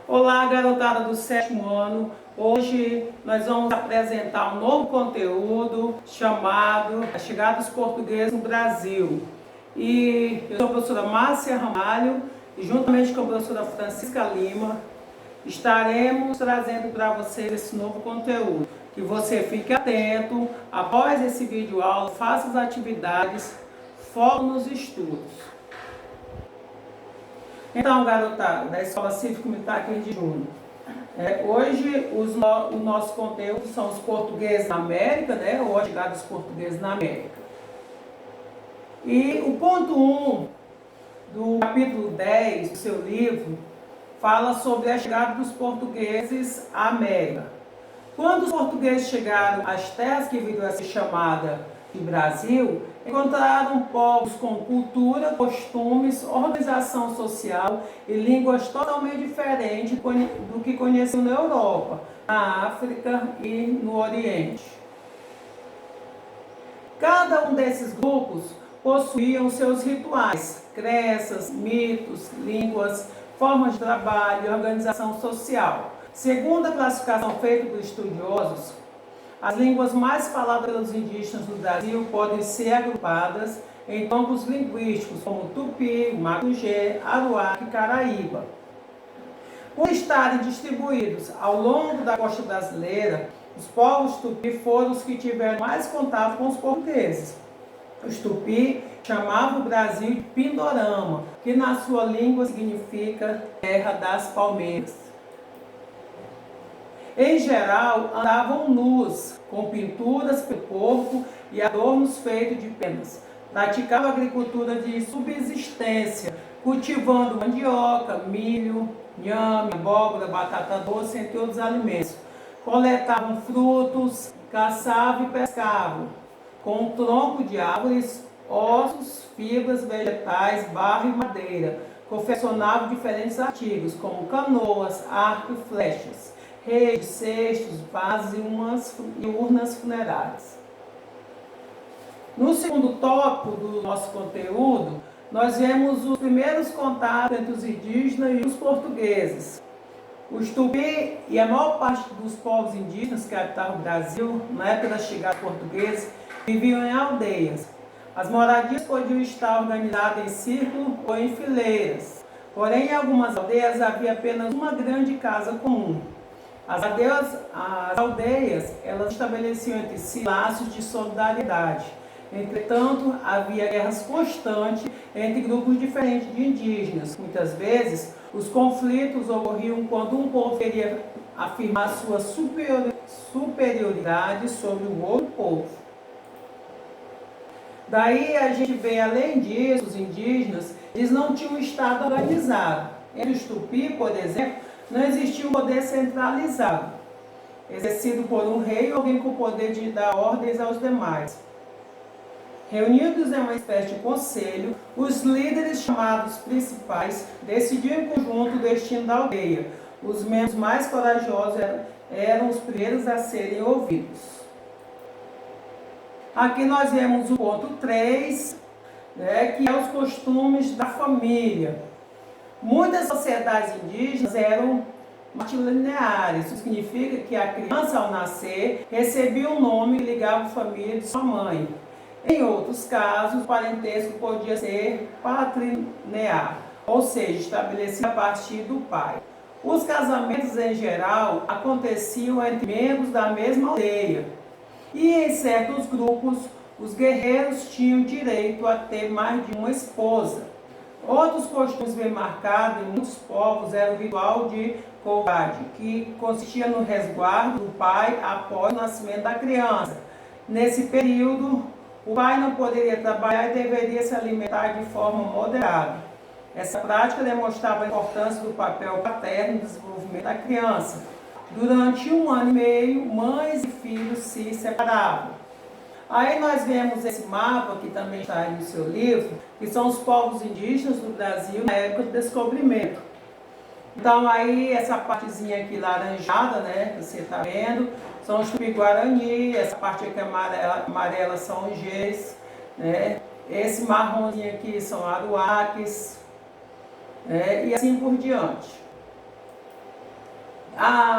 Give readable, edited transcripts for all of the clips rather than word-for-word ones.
Olá, garotada do 7º ano. Hoje nós vamos apresentar um novo conteúdo chamado A Chegada dos Portugueses no Brasil. E eu sou a professora Márcia Ramalho e juntamente com a professora Francisca Lima estaremos trazendo para vocês esse novo conteúdo. Que você fique atento, após esse vídeo aula, faça as atividades, foque nos estudos. Então, garotada da Escola Cívico-Militar 15 de Junho, hoje o nosso conteúdo são os portugueses na América, ou a chegada dos portugueses na América. E o ponto 1 do capítulo 10 do seu livro fala sobre a chegada dos portugueses à América. Quando os portugueses chegaram às terras que viriam a ser chamada de Brasil, encontraram povos com cultura, costumes, organização social e línguas totalmente diferentes do que conheciam na Europa, na África e no Oriente. Cada um desses grupos possuíam seus rituais, crenças, mitos, línguas, formas de trabalho e organização social. Segundo a classificação feita por estudiosos, as línguas mais faladas pelos indígenas do Brasil podem ser agrupadas em campos linguísticos como Tupi, Macugê, Aruac e Caraíba. Por estarem distribuídos ao longo da costa brasileira, os povos Tupi foram os que tiveram mais contato com os portugueses. Os Tupi chamavam o Brasil de Pindorama, que na sua língua significa terra das palmeiras. Em geral, andavam nus, com pinturas pelo corpo e adornos feitos de penas. Praticavam agricultura de subsistência, cultivando mandioca, milho, inhame, abóbora, batata doce, entre outros alimentos. Coletavam frutos, caçavam e pescavam, com um tronco de árvores, ossos, fibras, vegetais, barro e madeira. Confeccionavam diferentes artigos, como canoas, arco e flechas, redes, cestos, vasos e urnas funerárias. No segundo tópico do nosso conteúdo, nós vemos os primeiros contatos entre os indígenas e os portugueses. Os Tupi e a maior parte dos povos indígenas que habitavam o Brasil, na época da chegada portuguesa, viviam em aldeias. As moradias podiam estar organizadas em círculo ou em fileiras. Porém, em algumas aldeias havia apenas uma grande casa comum. As aldeias, elas estabeleciam entre si laços de solidariedade. Entretanto, havia guerras constantes entre grupos diferentes de indígenas. Muitas vezes, os conflitos ocorriam quando um povo queria afirmar sua superioridade sobre o outro povo. Daí a gente vê, além disso, os indígenas, eles não tinham um Estado organizado. Entre os Tupi, por exemplo, não existia um poder centralizado, exercido por um rei ou alguém com o poder de dar ordens aos demais. Reunidos em uma espécie de conselho, os líderes chamados principais decidiam em conjunto o destino da aldeia. Os membros mais corajosos eram os primeiros a serem ouvidos. Aqui nós vemos o ponto 3, que é os costumes da família. Muitas sociedades indígenas eram matrilineares, isso significa que a criança, ao nascer, recebia um nome e ligava a família de sua mãe. Em outros casos, o parentesco podia ser patrilinear, ou seja, estabelecido a partir do pai. Os casamentos, em geral, aconteciam entre membros da mesma aldeia. E em certos grupos, os guerreiros tinham direito a ter mais de uma esposa. Outros costumes bem marcados em muitos povos era o ritual de covarde, que consistia no resguardo do pai após o nascimento da criança. Nesse período, o pai não poderia trabalhar e deveria se alimentar de forma moderada. Essa prática demonstrava a importância do papel paterno no desenvolvimento da criança. Durante 1 ano e meio, mães e filhos se separavam. Aí nós vemos esse mapa, que também está aí no seu livro, que são os povos indígenas do Brasil na época do descobrimento. Então aí essa partezinha aqui laranjada, que você está vendo, são os Tupi-Guarani, essa parte aqui amarela são os Gês, Esse marronzinho aqui são aruaques, e assim por diante.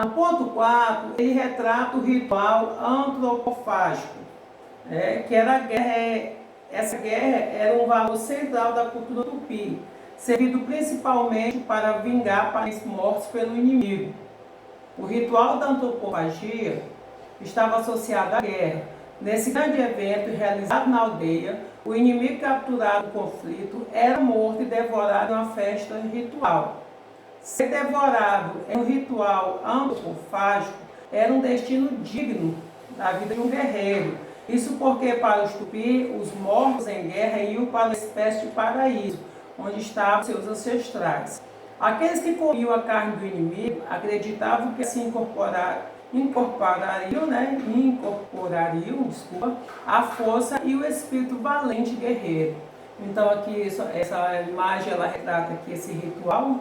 O ponto 4, ele retrata o ritual antropofágico, que era a guerra. Essa guerra era um valor central da cultura tupi, servido principalmente para vingar parentes mortos pelo inimigo. O ritual da antropofagia estava associado à guerra. Nesse grande evento realizado na aldeia, o inimigo capturado no conflito era morto e devorado em uma festa ritual. Ser devorado em um ritual antropofágico era um destino digno da vida de um guerreiro. Isso porque, para os tupi, os mortos em guerra iam para uma espécie de paraíso, onde estavam seus ancestrais. Aqueles que comiam a carne do inimigo acreditavam que se incorporariam a força e o espírito valente guerreiro. Então aqui essa imagem ela retrata aqui esse ritual,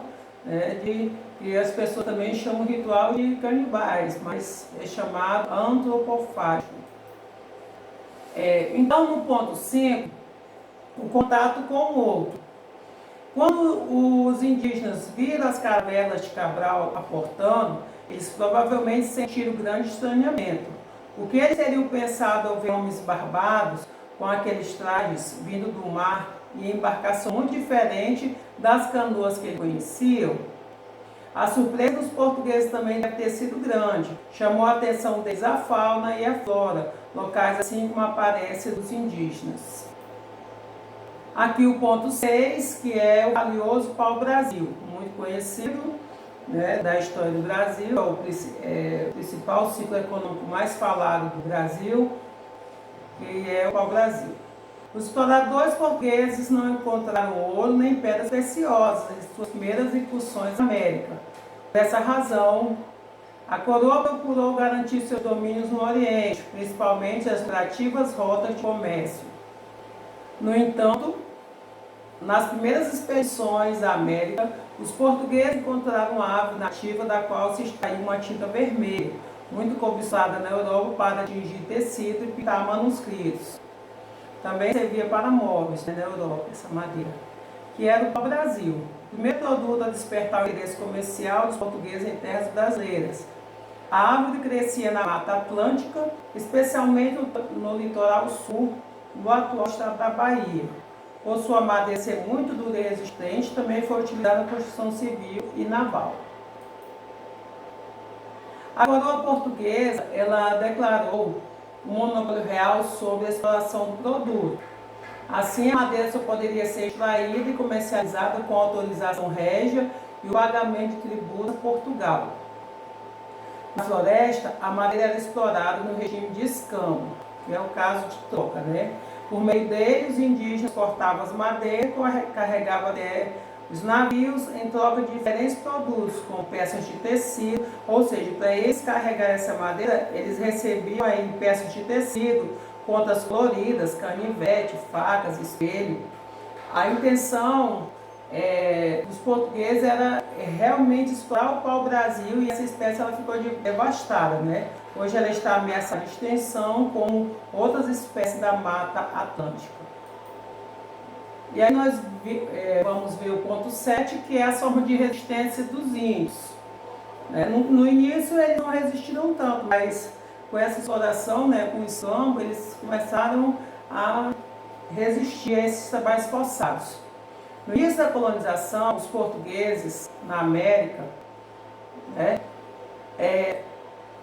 que as pessoas também chamam ritual de canibais, mas é chamado antropofágico. Então no ponto 5, o contato com o outro. Quando os indígenas viram as caravelas de Cabral aportando, eles provavelmente sentiram grande estranhamento. O que eles teriam pensado ao ver homens barbados, com aqueles trajes vindo do mar e embarcação muito diferente das canoas que eles conheciam? A surpresa dos portugueses também deve ter sido grande. Chamou a atenção deles a fauna e a flora, locais assim como a aparência dos indígenas. Aqui o ponto 6, que é o valioso pau-brasil, muito conhecido, da história do Brasil, o principal ciclo econômico mais falado do Brasil, que é o pau-brasil. Os exploradores portugueses não encontraram ouro nem pedras preciosas em suas primeiras incursões na América. Por essa razão, a coroa procurou garantir seus domínios no Oriente, principalmente as lucrativas rotas de comércio. No entanto, nas primeiras expedições à América, os portugueses encontraram uma ave nativa da qual se extraía uma tinta vermelha, muito cobiçada na Europa para tingir tecido e pintar manuscritos. Também servia para móveis na Europa, essa madeira, que era o pau-brasil. O primeiro produto a despertar o interesse comercial dos portugueses em terras brasileiras. A árvore crescia na Mata Atlântica, especialmente no litoral sul, no atual estado da Bahia. Por sua madeira ser muito dura e resistente, também foi utilizada na construção civil e naval. A coroa portuguesa, ela declarou um monopólio real sobre a exploração do produto. Assim, a madeira só poderia ser extraída e comercializada com autorização régia e o pagamento de tributo a Portugal. Na floresta, a madeira era explorada no regime de escambo, que é o caso de troca, Por meio dele, os indígenas cortavam as madeiras e carregavam até os navios em troca de diferentes produtos, como peças de tecido, ou seja, para eles carregar essa madeira, eles recebiam aí peças de tecido, contas floridas, canivete, facas, espelho. A intenção dos portugueses era realmente explorar o pau-brasil, e essa espécie ela ficou devastada, Hoje ela está ameaçada de extinção, como outras espécies da Mata Atlântica. E aí nós vamos ver o ponto 7, que é a forma de resistência dos índios. No início eles não resistiram tanto, mas com essa exploração, com o escambo, eles começaram a resistir a esses trabalhos forçados. No início da colonização, os portugueses na América,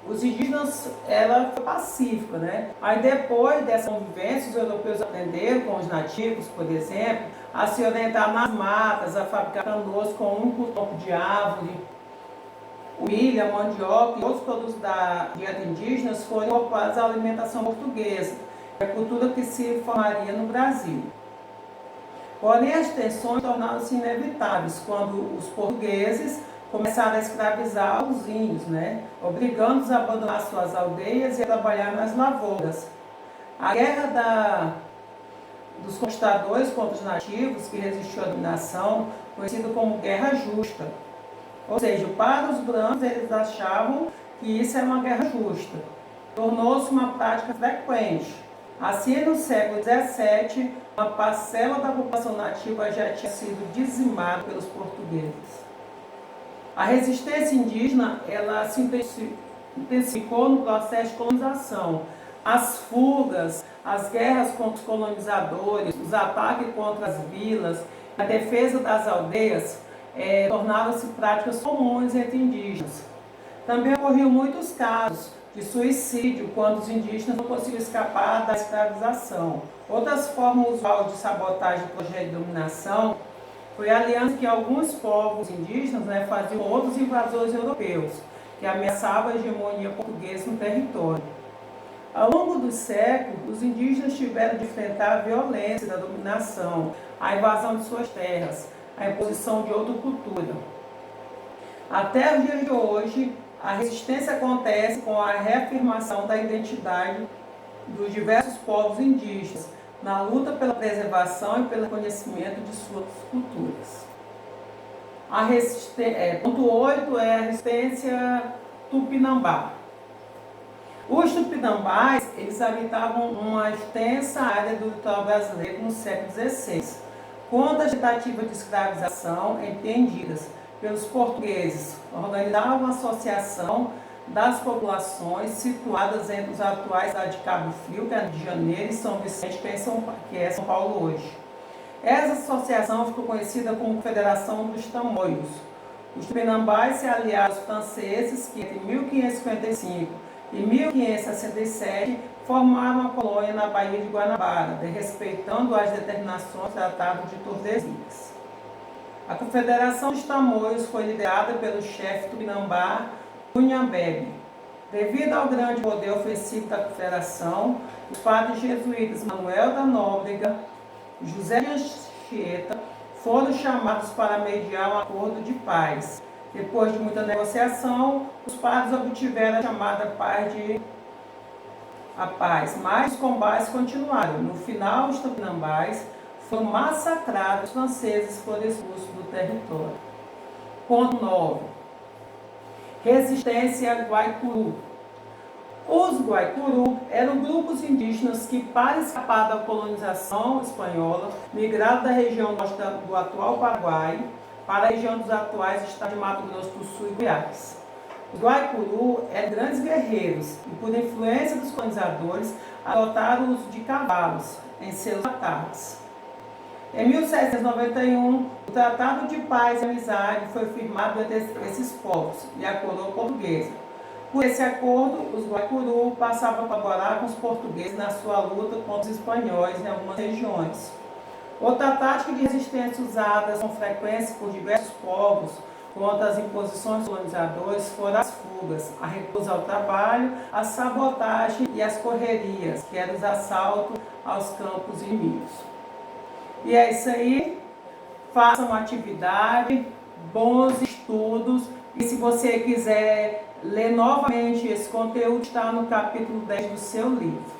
os indígenas, ela foi pacífica, Aí depois dessa convivência, os europeus aprenderam com os nativos, por exemplo, a se orientar nas matas, a fabricar canoas com um único tronco de árvore. O milho, a mandioca e outros produtos da dieta indígena foram incorporados à alimentação portuguesa, a cultura que se formaria no Brasil. Porém, as tensões tornaram-se inevitáveis quando os portugueses começaram a escravizar os índios, obrigando-os a abandonar suas aldeias e a trabalhar nas lavouras. A guerra dos conquistadores contra os nativos, que resistiu à dominação, conhecida como guerra justa. Ou seja, para os brancos, eles achavam que isso era uma guerra justa. Tornou-se uma prática frequente. Assim, no século XVII, uma parcela da população nativa já tinha sido dizimada pelos portugueses. A resistência indígena ela se intensificou no processo de colonização. As fugas, as guerras contra os colonizadores, os ataques contra as vilas, a defesa das aldeias tornaram-se práticas comuns entre indígenas. Também ocorriam muitos casos de suicídio quando os indígenas não conseguiam escapar da escravização. Outras formas usuais de sabotagem do projeto de dominação foi a aliança que alguns povos indígenas faziam com outros invasores europeus, que ameaçavam a hegemonia portuguesa no território. Ao longo dos séculos, os indígenas tiveram de enfrentar a violência da dominação, a invasão de suas terras, a imposição de outra cultura. Até os dias de hoje, a resistência acontece com a reafirmação da identidade dos diversos povos indígenas, na luta pela preservação e pelo conhecimento de suas culturas. Ponto 8 é a resistência tupinambá. Os tupinambás, eles habitavam uma extensa área do litoral brasileiro no século XVI, quando as tentativas de escravização empreendidas pelos portugueses organizaram uma associação das populações situadas entre os atuais cidades de Cabo Frio, que é Rio de Janeiro, e São Vicente, que é São Paulo hoje. Essa associação ficou conhecida como Federação dos Tamoios. Os tupinambás se aliaram aos franceses, que entre 1555 e 1567 formaram uma colônia na Baía de Guanabara, respeitando as determinações do Tratado de Tordesilhas. A Confederação dos Tamoios foi liderada pelo chefe tupinambá Cunhambebe. Devido ao grande poder ofensivo da Confederação, os padres jesuítas Manuel da Nóbrega e José de Anchieta foram chamados para mediar um acordo de paz. Depois de muita negociação, os padres obtiveram a chamada paz, mas os combates continuaram. No final, os tupinambás foram massacrados, os franceses foram expulsos do território. Ponto 9. Resistência Guaicuru. Os Guaicuru eram grupos indígenas que, para escapar da colonização espanhola, migraram da região do atual Paraguai para a região dos atuais estados de Mato Grosso do Sul e Goiás. Os Guaicuru eram grandes guerreiros e, por influência dos colonizadores, adotaram o uso de cavalos em seus ataques. Em 1791, o Tratado de Paz e Amizade foi firmado entre esses povos e a coroa portuguesa. Por esse acordo, os Guaicuru passavam a colaborar com os portugueses na sua luta contra os espanhóis em algumas regiões. Outra tática de resistência usada com frequência por diversos povos contra as imposições colonizadoras foram as fugas, a recusa ao trabalho, a sabotagem e as correrias, que eram os assaltos aos campos inimigos. E é isso aí, façam atividade, bons estudos, e se você quiser ler novamente esse conteúdo, está no capítulo 10 do seu livro.